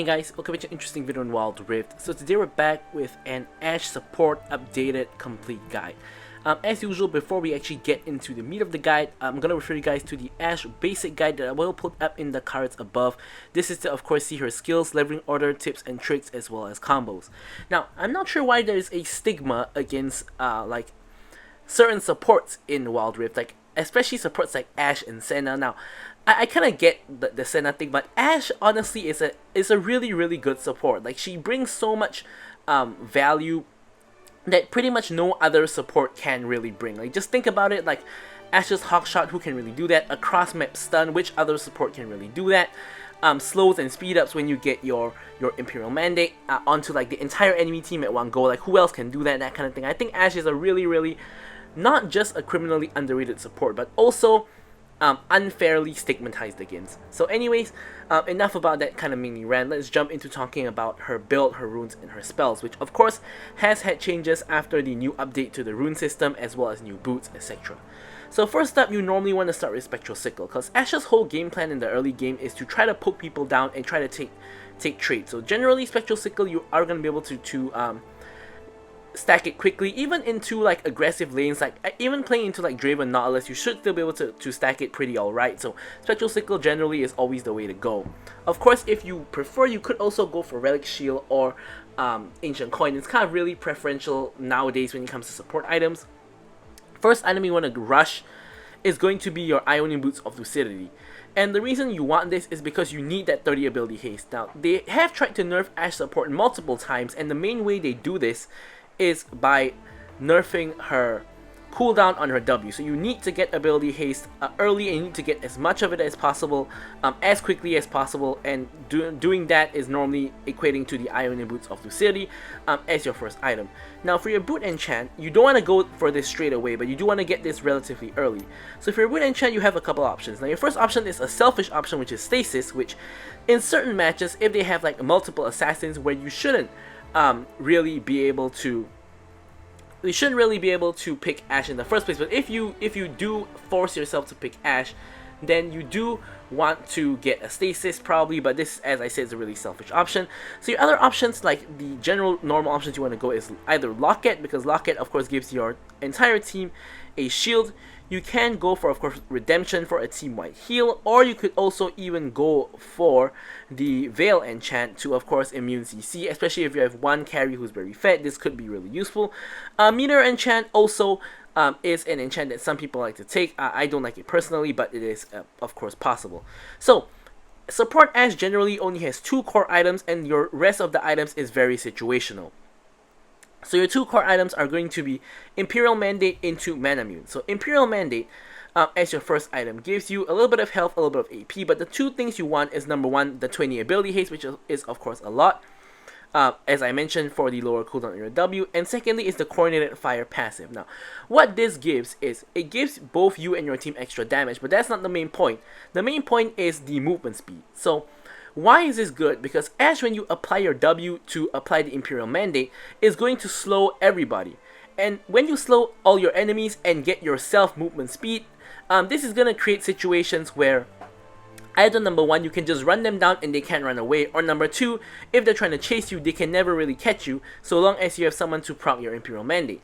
Hey guys, welcome to an interesting video on Wild Rift. So today we're back with an Ashe support updated complete guide. As usual, before we actually get into the meat of the guide, I'm going to refer you guys to the Ashe basic guide that I will put up in the cards above. This is to of course see her skills, leveling order, tips and tricks, as well as combos. Now, I'm not sure why there's a stigma against like certain supports in Wild Rift, like especially supports like Ashe and Senna. Now, I kind of get the Senna thing, but Ashe honestly is a really good support. Like, she brings so much value that pretty much no other support can really bring. Like, just think about it, like Ashe's Hawkshot, who can really do that? A cross map stun, which other support can really do that? Slows and speed ups when you get your Imperial Mandate onto like the entire enemy team at one go. Like, who else can do that? That kind of thing. I think Ashe is a really not just a criminally underrated support, but also unfairly stigmatized against. So anyways, enough about that kind of mini rant. Let's jump into talking about her build, her runes, and her spells, which of course has had changes after the new update to the rune system, as well as new boots, etc. So first up, you normally want to start with Spectral Sickle, because Ashe's whole game plan in the early game is to try to poke people down and try to take trades. So generally, Spectral Sickle, you are going to be able to stack it quickly, even into like aggressive lanes, like even playing into like Draven Nautilus, you should still be able to stack it pretty alright. So Spectral Sickle generally is always the way to go. Of course, if you prefer, you could also go for Relic Shield or Ancient Coin. It's kind of really preferential nowadays when it comes to support items. First item you want to rush is going to be your Ionian Boots of Lucidity. And the reason you want this is because you need that 30 ability haste. Now, they have tried to nerf Ashe support multiple times, and the main way they do this is by nerfing her cooldown on her W. So you need to get ability haste early, and you need to get as much of it as possible, as quickly as possible, and doing that is normally equating to the Ionian Boots of Lucidity as your first item. Now for your boot enchant, you don't want to go for this straight away, but you do want to get this relatively early. So for your boot enchant, you have a couple options. Now your first option is a selfish option, which is Stasis, which in certain matches, if they have like multiple assassins where you shouldn't really be able to pick Ashe in the first place, but if you do force yourself to pick Ashe, then you do want to get a Stasis probably, but this, as I said, is a really selfish option. So your other options, like the general normal options you want to go, is either Locket, because Locket of course gives your entire team a shield. You can go for, of course, Redemption for a team-wide heal, or you could also even go for the Veil enchant to, of course, immune CC, especially if you have one carry who's very fed. This could be really useful. Meteor enchant also is an enchant that some people like to take. I don't like it personally, but it is, of course, possible. So, support Ashe generally only has 2 core items, and your rest of the items is very situational. So your 2 core items are going to be Imperial Mandate into Manamune. So Imperial Mandate as your first item gives you a little bit of health, a little bit of AP, but the 2 things you want is number 1, the 20 ability haste, which is of course a lot, as I mentioned, for the lower cooldown on your W, and secondly is the Coordinated Fire passive. Now, what this gives is, it gives both you and your team extra damage, but that's not the main point. The main point is the movement speed. So why is this good? Because Ashe, when you apply your W to apply the Imperial Mandate, is going to slow everybody. And when you slow all your enemies and get yourself movement speed, this is going to create situations where either number 1, you can just run them down and they can't run away, or number 2, if they're trying to chase you, they can never really catch you, so long as you have someone to proc your Imperial Mandate.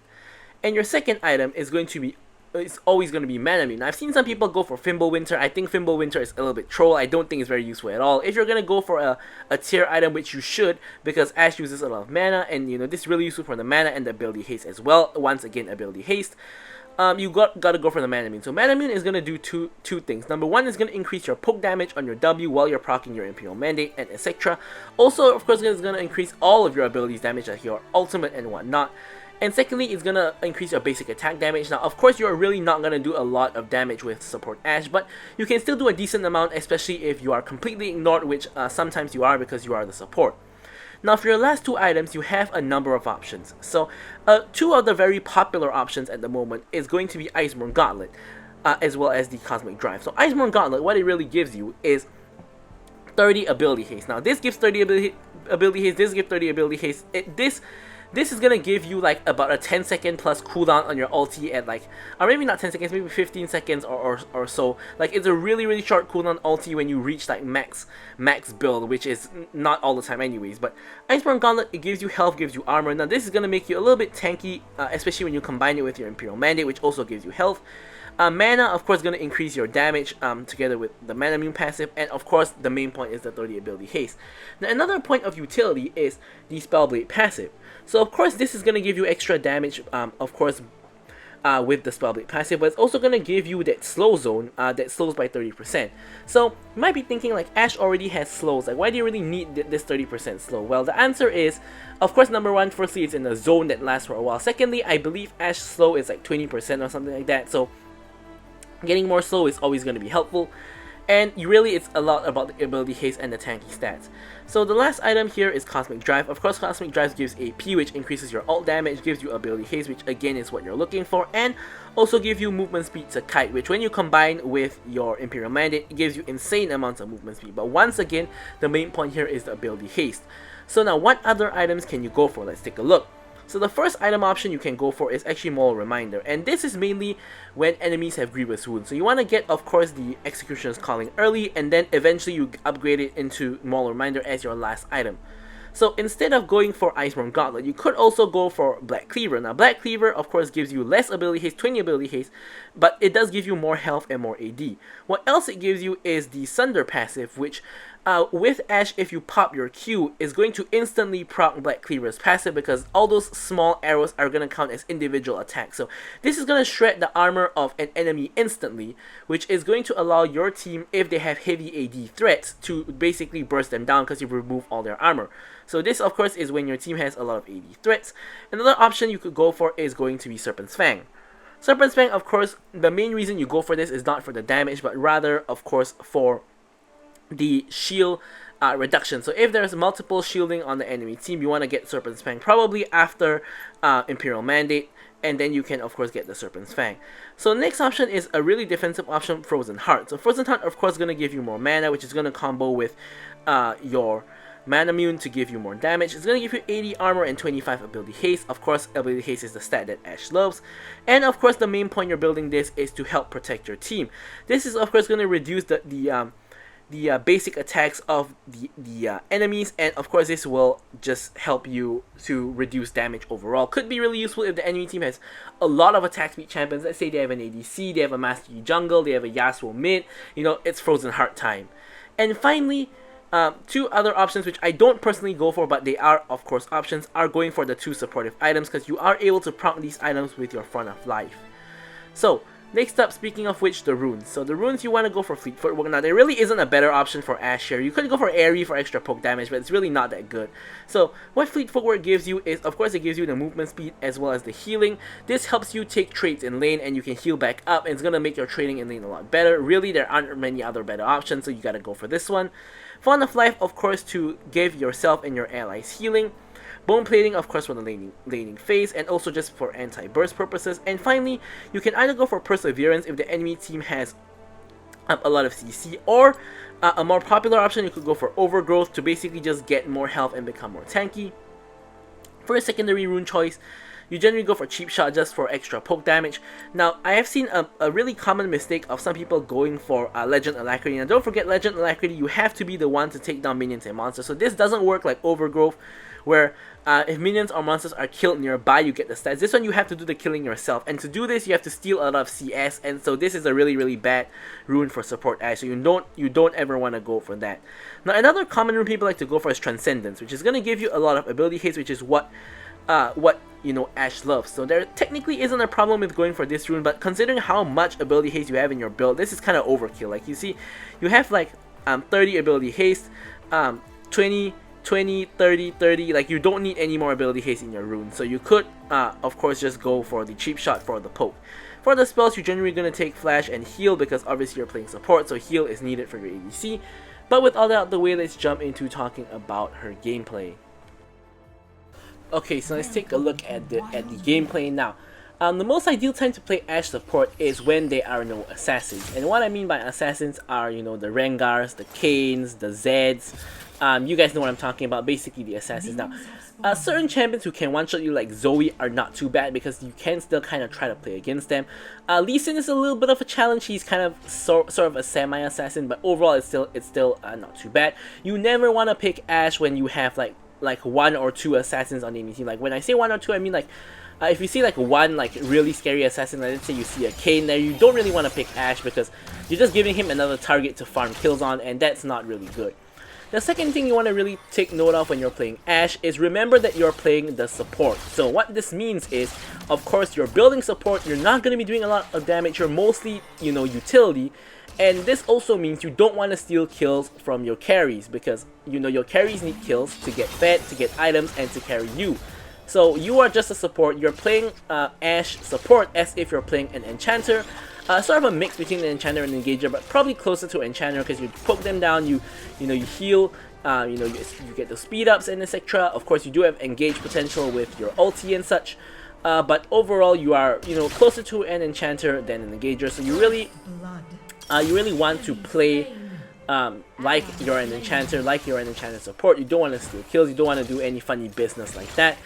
And your second item is going to be, it's always going to be Manamune. Now, I've seen some people go for Fimbulwinter. I think Fimbulwinter is a little bit troll. I don't think it's very useful at all. If you're going to go for a tier item, which you should, because Ashe uses a lot of mana, and you know, this is really useful for the mana and the ability haste as well. Once again, ability haste. You gotta go for the Manamune. So Manamune is gonna do two things. Number 1 is gonna increase your poke damage on your W while you're proccing your Imperial Mandate, and etc. Also, of course, it's gonna increase all of your abilities damage, like your ultimate and whatnot. And secondly, it's gonna increase your basic attack damage. Now, of course, you're really not gonna do a lot of damage with support Ashe, but you can still do a decent amount, especially if you are completely ignored, which sometimes you are because you are the support. Now, for your last 2 items, you have a number of options. So, 2 of the very popular options at the moment is going to be Iceborne Gauntlet, as well as the Cosmic Drive. So, Iceborne Gauntlet, what it really gives you is 30 ability haste. Now, this gives 30 ability haste, this gives 30 ability haste. This this is gonna give you like about a 10-second plus cooldown on your ulti at like, or maybe not 10 seconds, maybe 15 seconds or so. Like, it's a really short cooldown ulti when you reach like max build, which is not all the time anyways. But Iceborne Gauntlet, it gives you health, gives you armor. Now this is gonna make you a little bit tanky, especially when you combine it with your Imperial Mandate, which also gives you health. Mana, of course, going to increase your damage together with the Mana Immune passive, and of course, the main point is the 30 ability haste. Now, another point of utility is the Spellblade passive. So, of course, this is going to give you extra damage, of course, with the Spellblade passive, but it's also going to give you that slow zone that slows by 30%. So, you might be thinking, like, Ashe already has slows, like, why do you really need this 30% slow? Well, the answer is, of course, number one, firstly, it's in a zone that lasts for a while. Secondly, I believe Ashe slow is like 20% or something like that, so getting more slow is always going to be helpful, and it's a lot about the ability haste and the tanky stats. So the last item here is Cosmic Drive. Of course, Cosmic Drive gives AP, which increases your ult damage, gives you ability haste, which again is what you're looking for, and also give you movement speed to kite, which when you combine with your Imperial Mandate, it gives you insane amounts of movement speed. But once again, the main point here is the ability haste. So now, what other items can you go for? Let's take a look. So the first item option you can go for is actually Moral Reminder, and this is mainly when enemies have Grievous Wounds. So you want to get, of course, the Executioner's Calling early, and then eventually you upgrade it into Moral Reminder as your last item. So instead of going for Iceborne Gauntlet, you could also go for Black Cleaver. Now Black Cleaver, of course, gives you less ability haste, 20 ability haste, but it does give you more health and more AD. What else it gives you is the Sunder passive, which with Ashe, if you pop your Q, is going to instantly proc Black Cleaver's passive, because all those small arrows are going to count as individual attacks. So this is going to shred the armor of an enemy instantly, which is going to allow your team, if they have heavy AD threats, to basically burst them down because you remove all their armor. So this, of course, is when your team has a lot of AD threats. Another option you could go for is going to be Serpent's Fang. Serpent's Fang, of course, the main reason you go for this is not for the damage, but rather, of course, for the shield reduction. So if there's multiple shielding on the enemy team, you want to get Serpent's Fang probably after Imperial Mandate, and then you can, of course, get the Serpent's Fang. So the next option is a really defensive option, Frozen Heart. So Frozen Heart, of course, is going to give you more mana, which is going to combo with your Mana Immune to give you more damage. It's going to give you 80 armor and 25 ability haste. Of course, ability haste is the stat that Ashe loves. And of course, the main point you're building this is to help protect your team. This is, of course, going to reduce the basic attacks of the enemies, and of course this will just help you to reduce damage overall. Could be really useful if the enemy team has a lot of attack speed champions. Let's say they have an ADC, they have a Master Yi jungle, they have a Yasuo mid, it's Frozen Heart time. And finally, two other options which I don't personally go for, but they are of course options, are going for the two supportive items, because you are able to proc these items with your Front of Life. So next up, speaking of which, the runes. So the runes, you want to go for Fleet Footwork. Now there really isn't a better option for Ashe here. You could go for Airy for extra poke damage, but it's really not that good. So what Fleet Footwork gives you is, of course, it gives you the movement speed as well as the healing. This helps you take trades in lane, and you can heal back up, and it's going to make your trading in lane a lot better. Really, there aren't many other better options, so you got to go for this one. Font of Life, of course, to give yourself and your allies healing. Bone Plating, of course, for the laning phase, and also just for anti-burst purposes. And finally, you can either go for Perseverance if the enemy team has a lot of CC, or a more popular option, you could go for Overgrowth to basically just get more health and become more tanky. For a secondary rune choice, you generally go for Cheap Shot just for extra poke damage. Now, I have seen a really common mistake of some people going for Legend Alacrity. Now, don't forget, Legend Alacrity, you have to be the one to take down minions and monsters. So this doesn't work like Overgrowth, where if minions or monsters are killed nearby, you get the stats. This one, you have to do the killing yourself. And to do this, you have to steal a lot of CS. And so this is a really bad rune for support Ashe. So you don't ever want to go for that. Now, another common rune people like to go for is Transcendence, which is going to give you a lot of ability haste, which is what Ashe loves. So there technically isn't a problem with going for this rune, but considering how much ability haste you have in your build, this is kind of overkill. Like, you see, you have like 30 ability haste, 20, 30, like you don't need any more ability haste in your rune. So you could of course just go for the Cheap Shot for the poke. For the spells, you're generally going to take Flash and Heal, because obviously you're playing support, so Heal is needed for your ADC. But with all that out of the way, let's jump into talking about her gameplay. Okay, so let's take a look at the gameplay now. The most ideal time to play Ashe support is when there are no assassins. And what I mean by assassins are, you know, the Rengars, the Kanes, the Zeds. You guys know what I'm talking about, basically the assassins. Now, certain champions who can one-shot you like Zoe are not too bad because you can still kind of try to play against them. Lee Sin is a little bit of a challenge. He's kind of sort of a semi-assassin, but overall it's still not too bad. You never want to pick Ashe when you have like 1 or 2 assassins on the enemy team. Like when I say 1 or 2, I mean like if you see like one like really scary assassin, like let's say you see a Kane there, you don't really want to pick Ashe because you're just giving him another target to farm kills on, and that's not really good. The second thing you want to really take note of when you're playing Ashe is remember that you're playing the support. So what this means is, of course, you're building support, you're not going to be doing a lot of damage, you're mostly, you know, utility. And this also means you don't want to steal kills from your carries because, you know, your carries need kills to get fed, to get items, and to carry you. So you are just a support, you're playing Ashe support as if you're playing an enchanter. Sort of a mix between the enchanter and engager, but probably closer to enchanter because you poke them down, you heal, you get the speed ups and etc. Of course, you do have engage potential with your ulti and such, but overall you are, you know, closer to an enchanter than an engager. So you really want to play like you're an enchanter, like you're an enchanter support. You don't want to steal kills, you don't want to do any funny business like that.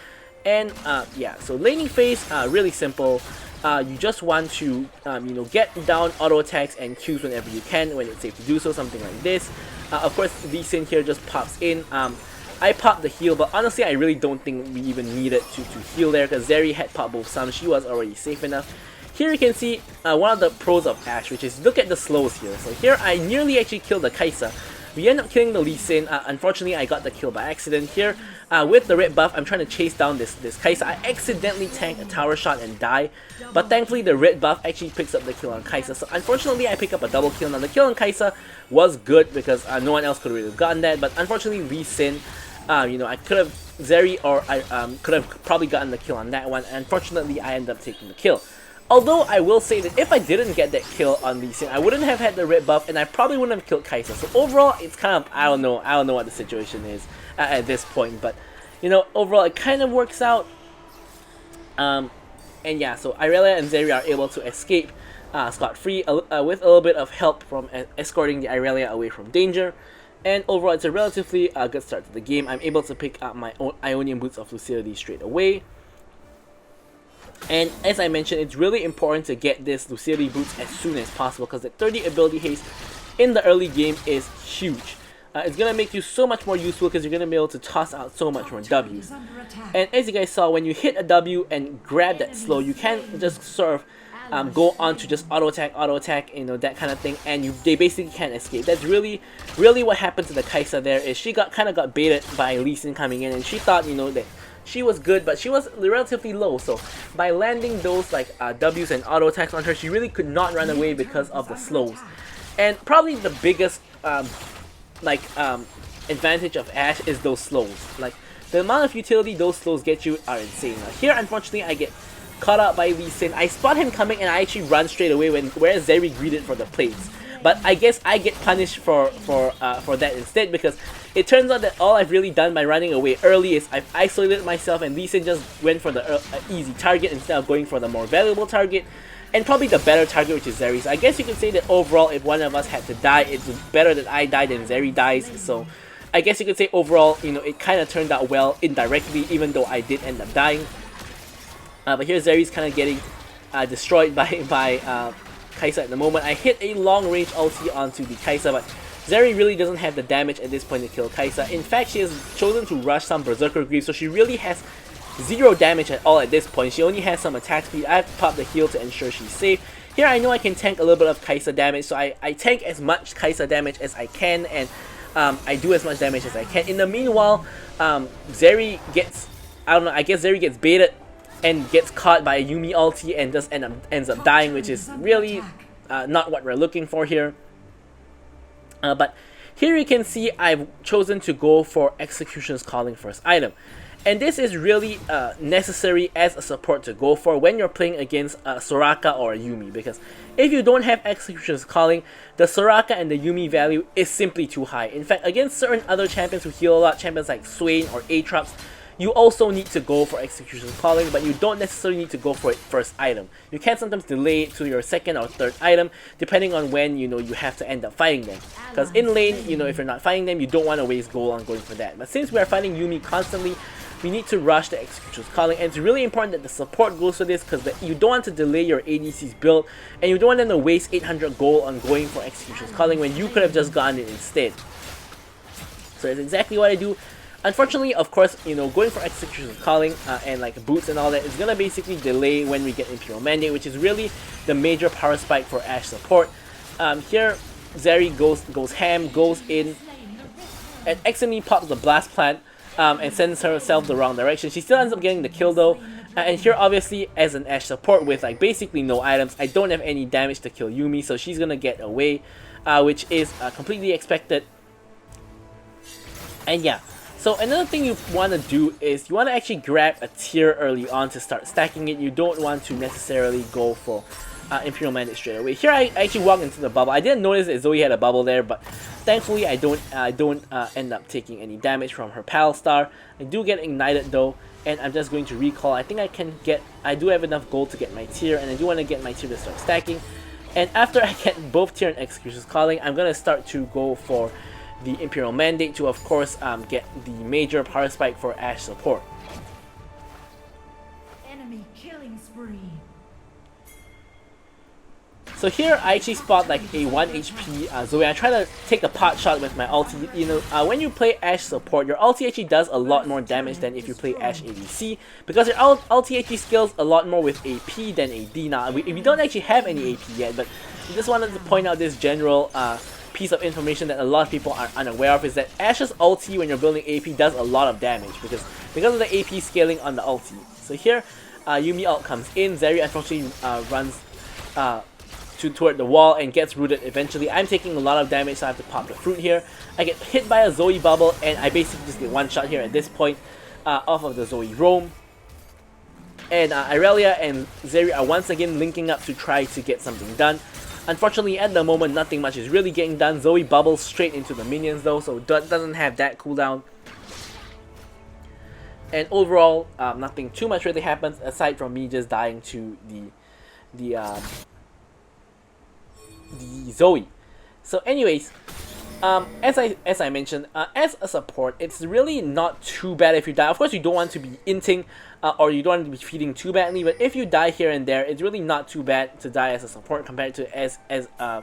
And yeah, so laning phase, really simple. You just want to, you know, get down auto attacks and Qs whenever you can, when it's safe to do so, something like this. Of course, Lee Sin here just pops in. I popped the heal, but honestly, I really don't think we even needed to heal there because Zeri had popped both some. She was already safe enough. Here you can see one of the pros of Ashe, which is look at the slows here. So here I nearly actually killed the Kai'Sa. We end up killing the Lee Sin. Unfortunately, I got the kill by accident here. With the red buff, I'm trying to chase down this Kai'Sa. I accidentally tank a tower shot and die, but thankfully the red buff actually picks up the kill on Kai'Sa. So unfortunately, I pick up a double kill. Now the kill on Kai'Sa was good because no one else could really have gotten that, but unfortunately Lee Sin, you know, I could have Zeri or I could have probably gotten the kill on that one. Unfortunately, I ended up taking the kill. Although I will say that if I didn't get that kill on Lee Sin, I wouldn't have had the red buff and I probably wouldn't have killed Kai'Sa. So overall, it's kind of, I don't know what the situation is at this point. But, you know, overall it kind of works out. And yeah, so Irelia and Zeri are able to escape scot-free with a little bit of help from escorting the Irelia away from danger. And overall, it's a relatively good start to the game. I'm able to pick up my own Ionian Boots of Lucidity straight away. And as I mentioned, it's really important to get this Lucidity Boots as soon as possible because the 30 ability haste in the early game is huge. It's going to make you so much more useful because you're going to be able to toss out so much more W's. And as you guys saw, when you hit a W and grab that slow, you can just sort of go on to just auto attack, you know, that kind of thing, and they basically can't escape. That's really what happened to the Kai'Sa there, is she kind of got baited by Lee Sin coming in, and she thought, you know, that she was good, but she was relatively low. So by landing those like W's and auto attacks on her, she really could not run away because of the slows. And probably the biggest advantage of Ashe is those slows. Like the amount of utility those slows get you are insane. Here, unfortunately, I get caught out by Lee Sin. I spot him coming and I actually run straight away whereas Zeri greeted for the plates. But I guess I get punished for that instead, because it turns out that all I've really done by running away early is I've isolated myself, and Lee Sin just went for the easy target instead of going for the more valuable target, and probably the better target, which is Zeri. So I guess you could say that overall, if one of us had to die, it's better that I die than Zeri dies. So I guess you could say overall, you know, it kind of turned out well indirectly, even though I did end up dying. But here Zeri's kind of getting destroyed by Kai'Sa at the moment. I hit a long range ulti onto the Kai'Sa, but Zeri really doesn't have the damage at this point to kill Kai'Sa. In fact, she has chosen to rush some Berserker Greaves, so she really has zero damage at all at this point. She only has some attack speed. I've popped the heal to ensure she's safe. Here I know I can tank a little bit of Kai'Sa damage, so I tank as much Kai'Sa damage as I can, and I do as much damage as I can. In the meanwhile, Zeri gets, I don't know, I guess Zeri gets baited and gets caught by a Yuumi ulti and just ends up dying, which is really not what we're looking for here. But here you can see I've chosen to go for Executioner's Calling first item. And this is really necessary as a support to go for when you're playing against a Soraka or a Yuumi, because if you don't have Executioner's Calling, the Soraka and the Yuumi value is simply too high. In fact, against certain other champions who heal a lot, champions like Swain or Aatrox, you also need to go for Executioner's Calling, but you don't necessarily need to go for it first item. You can sometimes delay it to your second or third item, depending on when, you know, you have to end up fighting them. Because in lane, you know, if you're not fighting them, you don't want to waste gold on going for that. But since we are fighting Yuumi constantly, we need to rush the Executioner's Calling, and it's really important that the support goes for this, because you don't want to delay your ADC's build, and you don't want them to waste 800 gold on going for Executioner's Calling when you could have just gotten it instead. So that's exactly what I do. Unfortunately, of course, you know, going for Executioner's Calling and like boots and all that is gonna basically delay when we get Imperial Mandate, which is really the major power spike for Ashe support. Here, Zeri goes ham, goes in, and accidentally pops the Blast Plant and sends herself the wrong direction. She still ends up getting the kill though. And here, obviously, as an Ashe support with like basically no items, I don't have any damage to kill Yuumi, so she's gonna get away, which is completely expected. And yeah. So another thing you want to do is you want to actually grab a tier early on to start stacking it. You don't want to necessarily go for Imperial Mandate straight away. Here I actually walked into the bubble. I didn't notice that Zoe had a bubble there, but thankfully I don't end up taking any damage from her Pal Star. I do get ignited though, and I'm just going to recall. I think I do have enough gold to get my tier, and I do want to get my tier to start stacking. And after I get both tier and Executioner's Calling, I'm gonna start to go for the Imperial Mandate to, of course, get the major power spike for Ashe support. Enemy killing spree. So here I actually spot like a 1 HP Zoe. I try to take a pot shot with my ulti. You know, when you play Ashe support, your ulti actually does a lot more damage than if you play Ashe ADC, because your ulti actually scales a lot more with AP than AD. Now, we don't actually have any AP yet, but I just wanted to point out this general piece of information that a lot of people are unaware of, is that Ashe's ulti when you're building AP does a lot of damage because of the AP scaling on the ulti. So here, Yuumi ult comes in. Zeri unfortunately runs toward the wall and gets rooted eventually. I'm taking a lot of damage, so I have to pop the fruit here. I get hit by a Zoe bubble, and I basically just get one shot here at this point off of the Zoe roam. And Irelia and Zeri are once again linking up to try to get something done. Unfortunately, at the moment, nothing much is really getting done. Zoe bubbles straight into the minions though, so doesn't have that cooldown. And overall, nothing too much really happens aside from me just dying to the Zoe. So anyways, as I mentioned, as a support, it's really not too bad if you die. Of course, you don't want to be inting or you don't want to be feeding too badly, but if you die here and there, it's really not too bad to die as a support compared to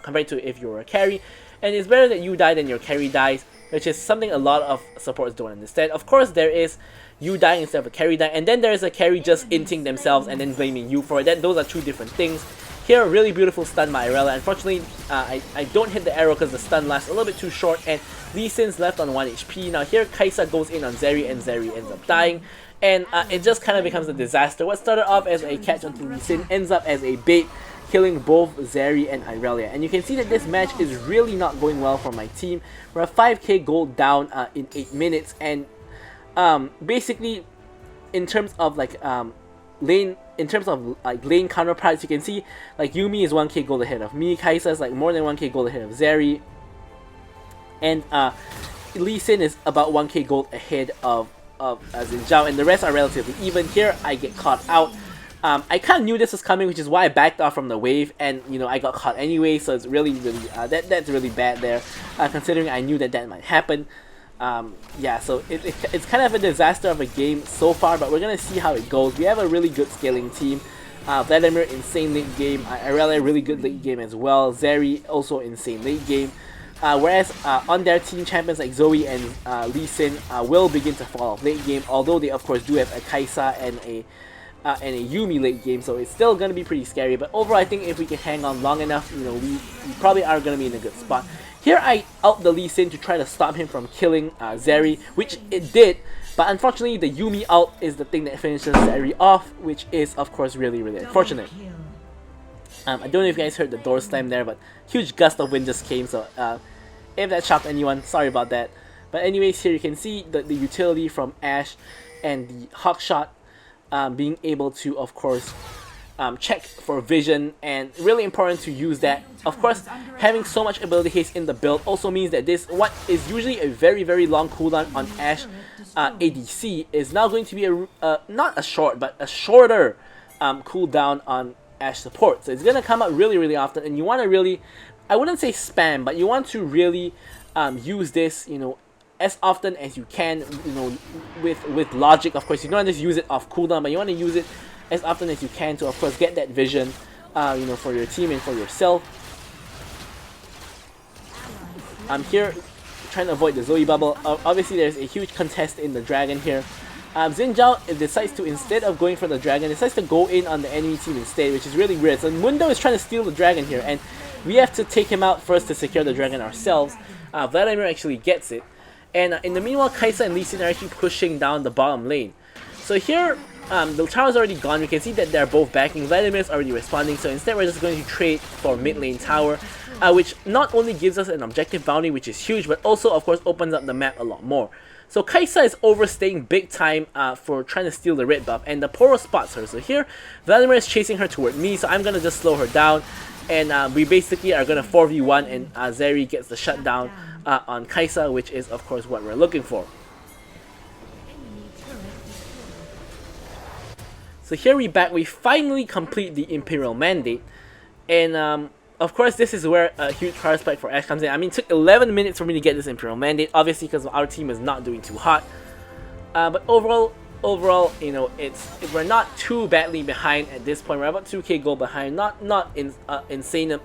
compared to if you were a carry. And it's better that you die than your carry dies, which is something a lot of supports don't understand. Of course, there is you dying instead of a carry dying, and then there is a carry just inting themselves and then blaming you for it. Those are two different things. Here, a really beautiful stun by Irelia. Unfortunately, I don't hit the arrow because the stun lasts a little bit too short, and Lee Sin's left on 1 HP. Now here, Kai'Sa goes in on Zeri, and Zeri ends up dying, and it just kind of becomes a disaster. What started off as a catch onto Lee Sin ends up as a bait, killing both Zeri and Irelia. And you can see that this match is really not going well for my team. We're 5k gold down in 8 minutes, and basically, in terms of like lane counterparts, you can see like Yuumi is 1k gold ahead of me, Kai'Sa is like more than 1k gold ahead of Zeri, and Lee Sin is about 1k gold ahead of Xin Zhao, and the rest are relatively even. Here I get caught out. I kind of knew this was coming, which is why I backed off from the wave, and you know I got caught anyway, so it's really that's really bad there, considering I knew that might happen. Yeah, so it's kind of a disaster of a game so far, but we're gonna see how it goes. We have a really good scaling team. Vladimir, insane late game. Irelia, really good late game as well. Zeri, also insane late game. Whereas on their team, champions like Zoe and Lee Sin will begin to fall off late game, although they of course do have a Kai'Sa and a Yuumi late game, so it's still gonna be pretty scary. But overall, I think if we can hang on long enough, you know, we probably are gonna be in a good spot. Here I ult the Lee Sin to try to stop him from killing Zeri, which it did, but unfortunately the Yuumi ult is the thing that finishes Zeri off, which is of course really unfortunate. I don't know if you guys heard the door slam there, but huge gust of wind just came, so if that shocked anyone, sorry about that. But anyways, here you can see the utility from Ashe and the Hawkshot being able to, of course, check for vision, and really important to use that. Of course, having so much ability haste in the build also means that this, what is usually a very long cooldown on Ashe, ADC is now going to be not a short, but a shorter cooldown on Ashe support. So it's going to come up really, really often, and you want to really, I wouldn't say spam, but you want to really use this, you know, as often as you can, you know, with logic. Of course, you don't just use it off cooldown, but you want to use it as often as you can to, of course, get that vision, you know, for your team and for yourself. I'm here trying to avoid the Zoe bubble. Obviously, there's a huge contest in the dragon here. Xin Zhao decides to, instead of going for the dragon, decides to go in on the enemy team instead, which is really weird. So Mundo is trying to steal the dragon here, and we have to take him out first to secure the dragon ourselves. Vladimir actually gets it. And in the meanwhile, Kai'Sa and Lee Sin are actually pushing down the bottom lane. So here, the tower's already gone. We can see that they're both backing. Vladimir's already responding, so instead we're just going to trade for mid lane tower, which not only gives us an objective bounty, which is huge, but also, of course, opens up the map a lot more. So Kai'Sa is overstaying big time for trying to steal the red buff, and the Poro spots her. So here, Vladimir is chasing her toward me, so I'm going to just slow her down. And we basically are going to 4v1, and Zeri gets the shutdown on Kai'Sa, which is, of course, what we're looking for. So here we finally complete the Imperial Mandate, and of course this is where a huge power spike for Ashe comes in. I mean, it took 11 minutes for me to get this Imperial Mandate, obviously because our team is not doing too hot, but overall, you know, we're not too badly behind at this point. We're about 2k gold behind, not insanely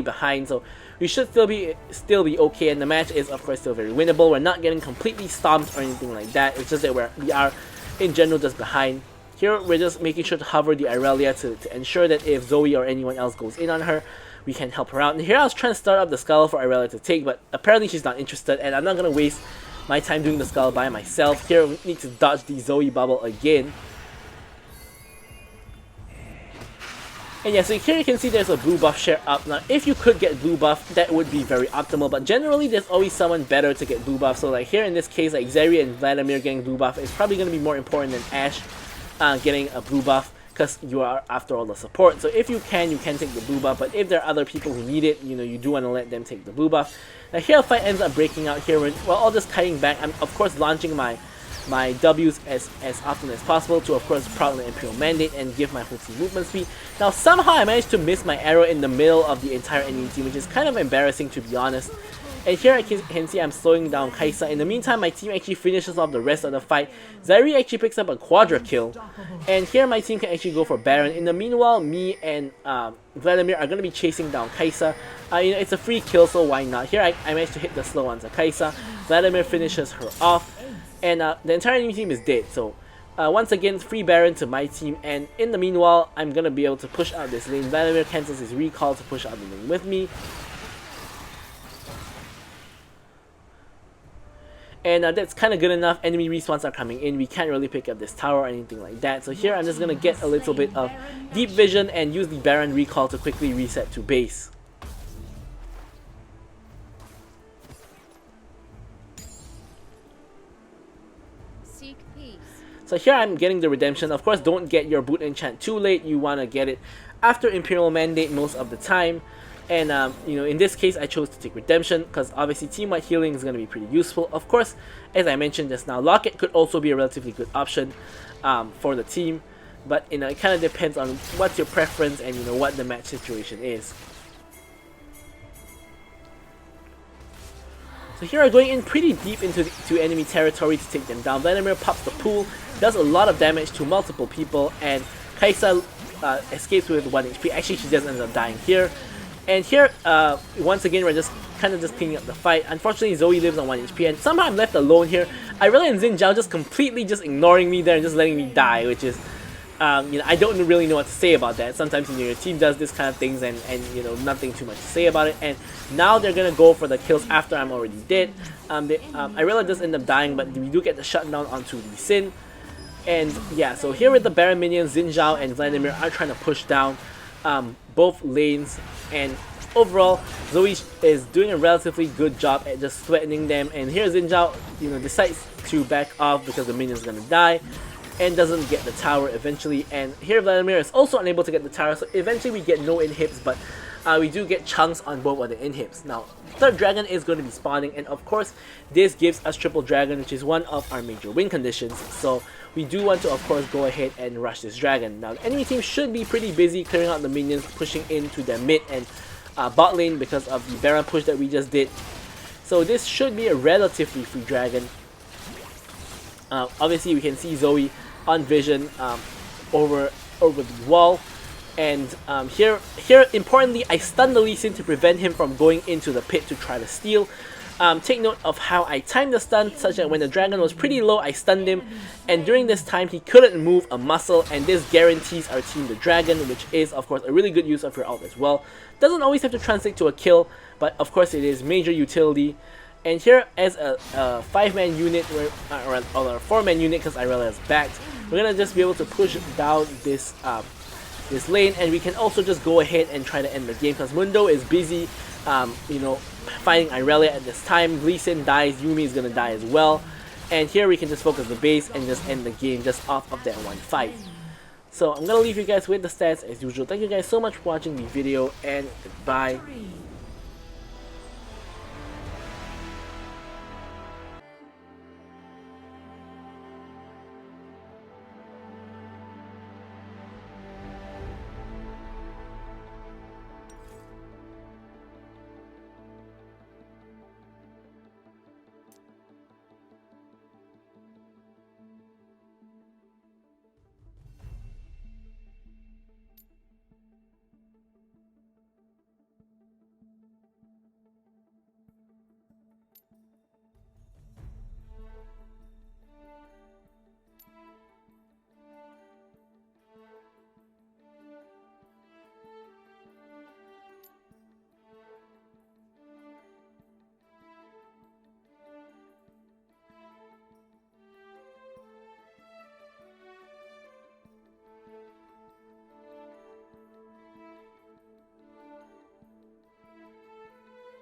behind, so we should still be okay, and the match is, of course, still very winnable. We're not getting completely stomped or anything like that. It's just that we are in general just behind. Here we're just making sure to hover the Irelia to ensure that if Zoe or anyone else goes in on her, we can help her out. And here I was trying to start up the skull for Irelia to take, but apparently she's not interested, and I'm not going to waste my time doing the skull by myself. Here we need to dodge the Zoe bubble again. And yeah, so here you can see there's a blue buff share up. Now, if you could get blue buff, that would be very optimal, but generally there's always someone better to get blue buff. So like here in this case, like Zeri and Vladimir getting blue buff is probably going to be more important than Ashe getting a blue buff, because you are, after all, the support. So if you can take the blue buff, but if there are other people who need it, you know, you do want to let them take the blue buff. Now here a fight ends up breaking out here, while all this kiting back, I'm of course launching my W's as often as possible to, of course, proc the Imperial Mandate and give my whole team movement speed. Now somehow I managed to miss my arrow in the middle of the entire enemy team, which is kind of embarrassing, to be honest. And here I can see I'm slowing down Kai'Sa. In the meantime, my team actually finishes off the rest of the fight. Zeri actually picks up a quadra kill, and here my team can actually go for Baron. In the meanwhile, me and Vladimir are going to be chasing down Kai'Sa. You know, it's a free kill, so why not? Here I managed to hit the slow onto Kai'Sa. Vladimir finishes her off, and the entire enemy team is dead. So once again, free Baron to my team, and in the meanwhile, I'm going to be able to push out this lane. Vladimir cancels his recall to push out the lane with me. And that's kind of good enough. Enemy respawns are coming in. We can't really pick up this tower or anything like that. So here I'm just going to get a little bit of deep vision and use the Baron recall to quickly reset to base. Seek peace. So here I'm getting the redemption. Of course, don't get your boot enchant too late. You want to get it after Imperial Mandate most of the time. And you know, in this case I chose to take redemption because obviously team-wide healing is going to be pretty useful. Of course, as I mentioned just now, Locket could also be a relatively good option for the team, but you know, it kind of depends on what's your preference and you know what the match situation is. So here I'm going in pretty deep into enemy territory to take them down. Vladimir pops the pool, does a lot of damage to multiple people, and Kai'Sa escapes with 1 HP. Actually, she just ends up dying here. And here, once again, we're just kind of cleaning up the fight. Unfortunately, Zoe lives on 1 HP, and somehow I'm left alone here. Irelia and Xin Zhao just completely ignoring me there and just letting me die, which is, you know, I don't really know what to say about that. Sometimes, you know, your team does this kind of things and you know, nothing too much to say about it. And now they're gonna go for the kills after I'm already dead. Irelia does end up dying, but we do get the shutdown onto Lee Sin. And yeah, so here with the Baron minions, Xin Zhao and Vladimir are trying to push down both lanes, and overall Zoe is doing a relatively good job at just threatening them. And here Xin Zhao, you know, decides to back off because the minion's gonna die and doesn't get the tower eventually. And here Vladimir is also unable to get the tower, so eventually we get no inhibs, but we do get chunks on both of the inhibs. Now, third dragon is going to be spawning, and of course, this gives us triple dragon, which is one of our major win conditions. So we do want to, of course, go ahead and rush this dragon. Now, the enemy team should be pretty busy clearing out the minions, pushing into their mid and bot lane because of the Baron push that we just did. So this should be a relatively free dragon. Obviously, we can see Zoe on vision over the wall. And here importantly, I stunned the Lee Sin to prevent him from going into the pit to try to steal. Take note of how I timed the stun such that when the dragon was pretty low, I stunned him, and during this time he couldn't move a muscle, and this guarantees our team the dragon, which is of course a really good use of your ult as well. Doesn't always have to translate to a kill, but of course it is major utility. And here, as a 5-man unit, or a 4-man unit, because Irelia is backed, we're gonna just be able to push down this this lane, and we can also just go ahead and try to end the game because Mundo is busy, you know, fighting Irelia at this time. Lee Sin dies, Yumi is gonna die as well, and here we can just focus the base and just end the game just off of that one fight. So I'm gonna leave you guys with the stats as usual. Thank you guys so much for watching the video, and goodbye.